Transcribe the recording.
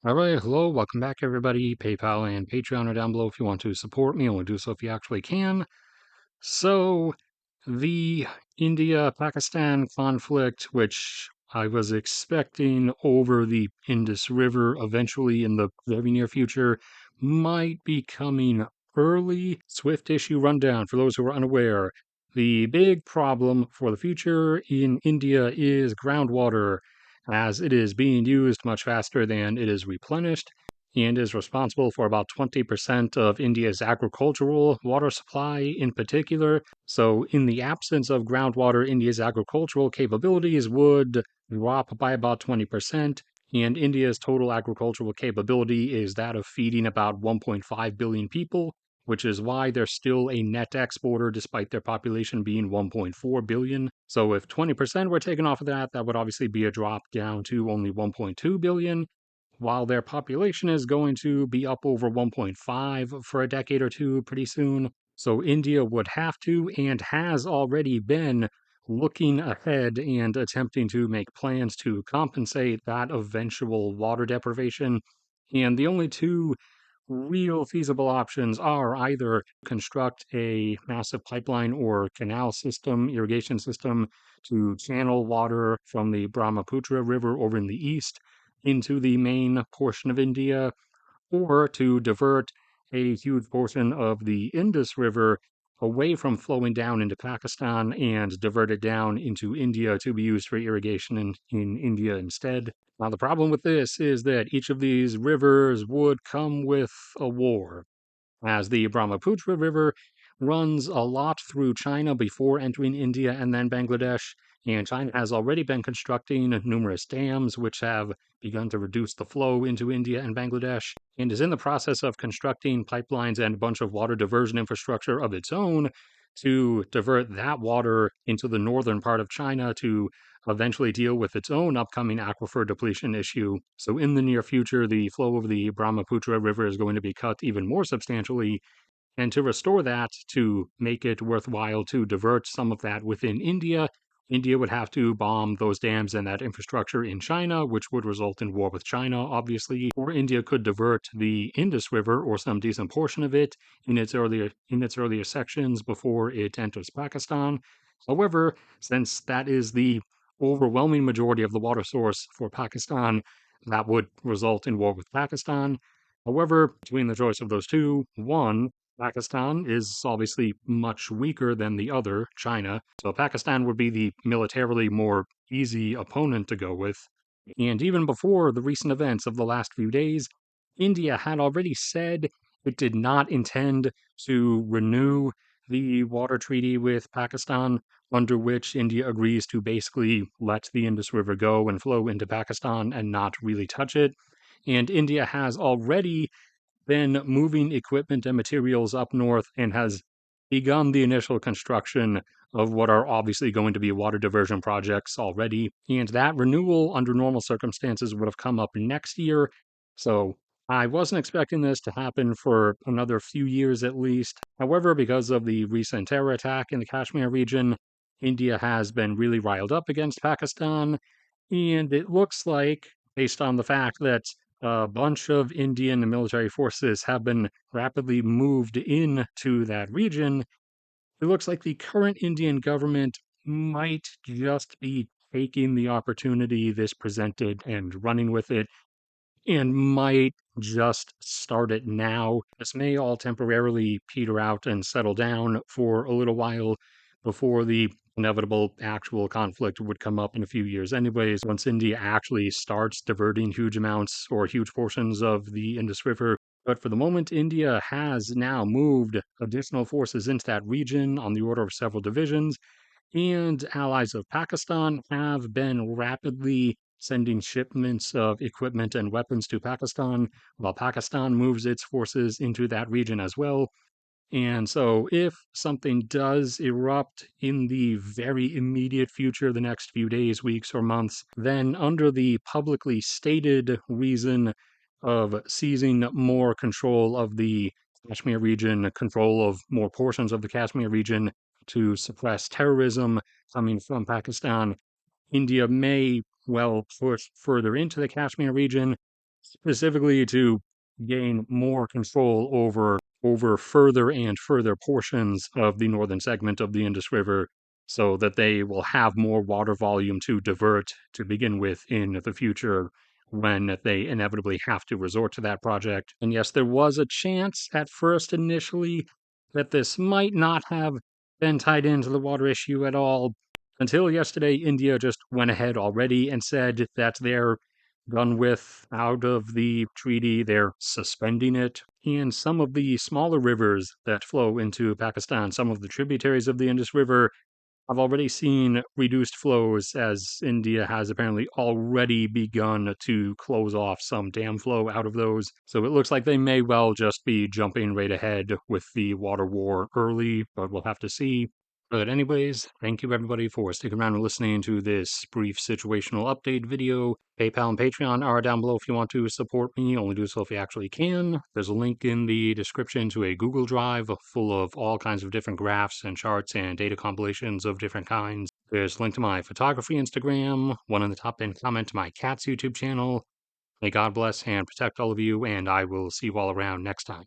All right, hello, welcome back, everybody. PayPal and Patreon are down below if you want to support me, and we'll do so if you actually can. So, the India-Pakistan conflict, which I was expecting over the Indus River eventually in the very near future, might be coming early. Swift issue rundown for those who are unaware. The big problem for the future in India is groundwater, as it is being used much faster than it is replenished and is responsible for about 20% of India's agricultural water supply in particular. So, in the absence of groundwater, India's agricultural capabilities would drop by about 20%, and India's total agricultural capability is that of feeding about 1.5 billion people, which is why they're still a net exporter despite their population being 1.4 billion. So, if 20% were taken off of that, that would obviously be a drop down to only 1.2 billion, while their population is going to be up over 1.5 for a decade or two pretty soon. So India would have to and has already been looking ahead and attempting to make plans to compensate that eventual water deprivation. And the only two real feasible options are either construct a massive pipeline or canal system, irrigation system, to channel water from the Brahmaputra River over in the east into the main portion of India, or to divert a huge portion of the Indus River away from flowing down into Pakistan and divert it down into India to be used for irrigation in India instead. Now, the problem with this is that each of these rivers would come with a war, as the Brahmaputra River runs a lot through China before entering India and then Bangladesh, and China has already been constructing numerous dams which have begun to reduce the flow into India and Bangladesh, and is in the process of constructing pipelines and a bunch of water diversion infrastructure of its own to divert that water into the northern part of China to eventually deal with its own upcoming aquifer depletion issue. So, in the near future, the flow of the Brahmaputra River is going to be cut even more substantially. And to restore that, to make it worthwhile to divert some of that within India, India would have to bomb those dams and that infrastructure in China, which would result in war with China, obviously. Or India could divert the Indus River or some decent portion of it in its earlier sections before it enters Pakistan. However, since that is the overwhelming majority of the water source for Pakistan, that would result in war with Pakistan. However, between the choice of those two, one, Pakistan is obviously much weaker than the other, China, so Pakistan would be the militarily more easy opponent to go with. And even before the recent events of the last few days, India had already said it did not intend to renew the water treaty with Pakistan, under which India agrees to basically let the Indus River go and flow into Pakistan and not really touch it. And India has already been moving equipment and materials up north and has begun the initial construction of what are obviously going to be water diversion projects already. And that renewal under normal circumstances would have come up next year. So I wasn't expecting this to happen for another few years at least. However, because of the recent terror attack in the Kashmir region, India has been really riled up against Pakistan. And it looks like, based on the fact that a bunch of Indian military forces have been rapidly moved into that region, it looks like the current Indian government might just be taking the opportunity this presented and running with it, and might just start it now. This may all temporarily peter out and settle down for a little while before the inevitable actual conflict would come up in a few years, anyways, once India actually starts diverting huge amounts or huge portions of the Indus River. But for the moment, India has now moved additional forces into that region on the order of several divisions, and allies of Pakistan have been rapidly sending shipments of equipment and weapons to Pakistan, while Pakistan moves its forces into that region as well. And so, if something does erupt in the very immediate future, the next few days, weeks, or months, then under the publicly stated reason of seizing more control of the Kashmir region, control of more portions of the Kashmir region to suppress terrorism coming from Pakistan, India may well push further into the Kashmir region, specifically to gain more control over further and further portions of the northern segment of the Indus River so that they will have more water volume to divert to begin with in the future when they inevitably have to resort to that project. And yes, there was a chance at first initially that this might not have been tied into the water issue at all. Until yesterday, India just went ahead already and said that they're done with out of the treaty. They're suspending it. And some of the smaller rivers that flow into Pakistan, some of the tributaries of the Indus River, I've already seen reduced flows as India has apparently already begun to close off some dam flow out of those. So it looks like they may well just be jumping right ahead with the water war early, but we'll have to see. But anyways, thank you everybody for sticking around and listening to this brief situational update video. PayPal and Patreon are down below if you want to support me. Only do so if you actually can. There's a link in the description to a Google Drive full of all kinds of different graphs and charts and data compilations of different kinds. There's a link to my photography Instagram, one in the top pinned comment to my cat's YouTube channel. May God bless and protect all of you, and I will see you all around next time.